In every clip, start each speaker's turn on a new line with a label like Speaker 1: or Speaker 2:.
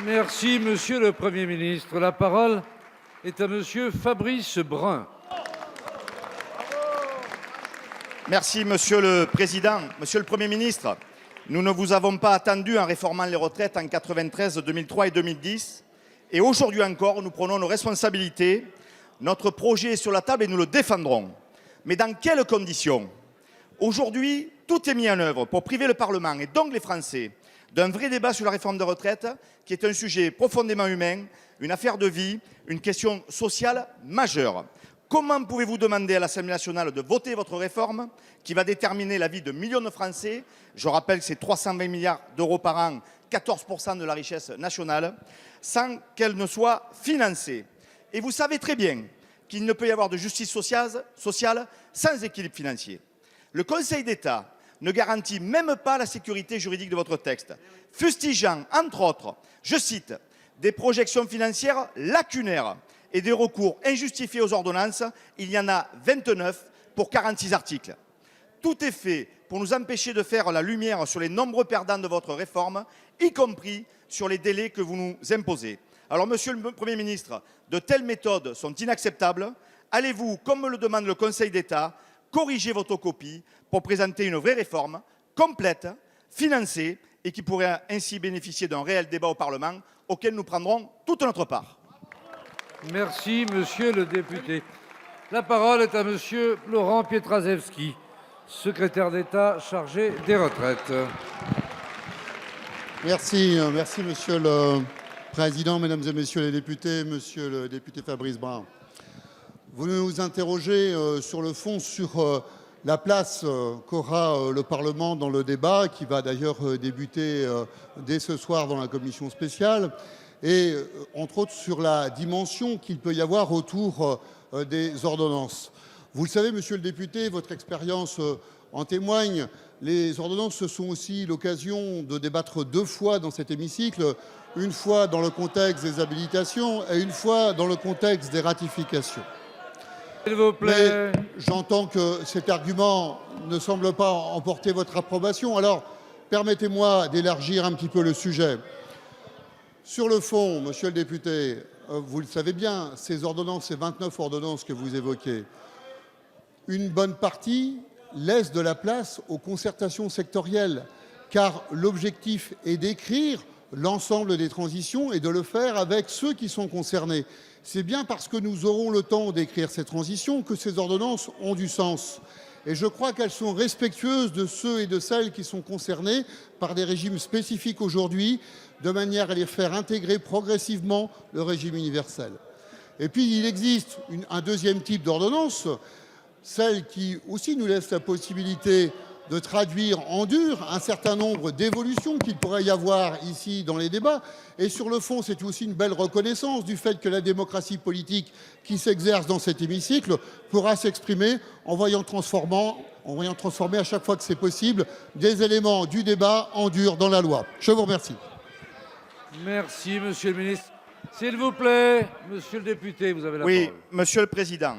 Speaker 1: Merci, Monsieur le Premier ministre. La parole est à Monsieur Fabrice Brun.
Speaker 2: Merci, Monsieur le Président. Monsieur le Premier ministre, nous ne vous avons pas attendu en réformant les retraites en 1993, 2003 et 2010. Et aujourd'hui encore, nous prenons nos responsabilités. Notre projet est sur la table et nous le défendrons. Mais dans quelles conditions? Aujourd'hui, tout est mis en œuvre pour priver le Parlement et donc les Français d'un vrai débat sur la réforme des retraites, qui est un sujet profondément humain, une affaire de vie, une question sociale majeure. Comment pouvez-vous demander à l'Assemblée nationale de voter votre réforme qui va déterminer la vie de millions de Français? Je rappelle que c'est 320 milliards d'euros par an, 14% de la richesse nationale, sans qu'elle ne soit financée. Et vous savez très bien qu'il ne peut y avoir de justice sociale sans équilibre financier. Le Conseil d'État ne garantit même pas la sécurité juridique de votre texte, fustigeant, entre autres, je cite, des projections financières lacunaires et des recours injustifiés aux ordonnances. Il y en a 29 pour 46 articles. Tout est fait pour nous empêcher de faire la lumière sur les nombreux perdants de votre réforme, y compris sur les délais que vous nous imposez. Alors, Monsieur le Premier ministre, de telles méthodes sont inacceptables. Allez-vous, comme le demande le Conseil d'État, corriger votre copie pour présenter une vraie réforme complète, financée et qui pourrait ainsi bénéficier d'un réel débat au Parlement auquel nous prendrons toute notre part?
Speaker 1: Merci, Monsieur le député. La parole est à Monsieur Laurent Pietraszewski, secrétaire d'État chargé des retraites.
Speaker 3: Merci, Monsieur le Président, Mesdames et Messieurs les députés, Monsieur le député Fabrice Brun. Vous nous interrogez sur le fond sur la place qu'aura le Parlement dans le débat, qui va d'ailleurs débuter dès ce soir dans la commission spéciale, et entre autres sur la dimension qu'il peut y avoir autour des ordonnances. Vous le savez, Monsieur le député, votre expérience en témoigne, les ordonnances, ce sont aussi l'occasion de débattre deux fois dans cet hémicycle, une fois dans le contexte des habilitations et une fois dans le contexte des ratifications.
Speaker 1: S'il vous plaît.
Speaker 3: Mais j'entends que cet argument ne semble pas emporter votre approbation. Alors, permettez-moi d'élargir un petit peu le sujet. Sur le fond, Monsieur le député, vous le savez bien, ces ordonnances, ces 29 ordonnances que vous évoquez, une bonne partie laisse de la place aux concertations sectorielles, car l'objectif est d'écrire l'ensemble des transitions et de le faire avec ceux qui sont concernés. C'est bien parce que nous aurons le temps d'écrire ces transitions que ces ordonnances ont du sens. Et je crois qu'elles sont respectueuses de ceux et de celles qui sont concernés par des régimes spécifiques aujourd'hui, de manière à les faire intégrer progressivement le régime universel. Et puis il existe un deuxième type d'ordonnance, celle qui aussi nous laisse la possibilité de traduire en dur un certain nombre d'évolutions qu'il pourrait y avoir ici dans les débats. Et sur le fond, c'est aussi une belle reconnaissance du fait que la démocratie politique qui s'exerce dans cet hémicycle pourra s'exprimer en voyant transformer à chaque fois que c'est possible des éléments du débat en dur dans la loi. Je vous remercie.
Speaker 1: Merci, Monsieur le ministre. S'il vous plaît, Monsieur le député, vous avez la parole.
Speaker 2: Oui, Monsieur le Président,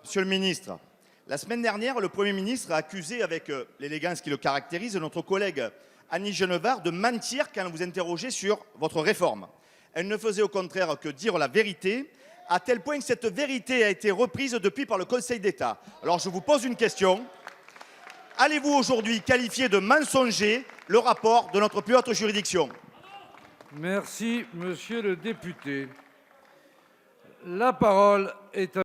Speaker 2: Monsieur le ministre, la semaine dernière, le Premier ministre a accusé, avec l'élégance qui le caractérise, notre collègue Annie Genevard de mentir quand vous interrogez sur votre réforme. Elle ne faisait au contraire que dire la vérité, à tel point que cette vérité a été reprise depuis par le Conseil d'État. Alors je vous pose une question. Allez-vous aujourd'hui qualifier de mensonger le rapport de notre plus haute juridiction?
Speaker 1: Merci, Monsieur le député. La parole est à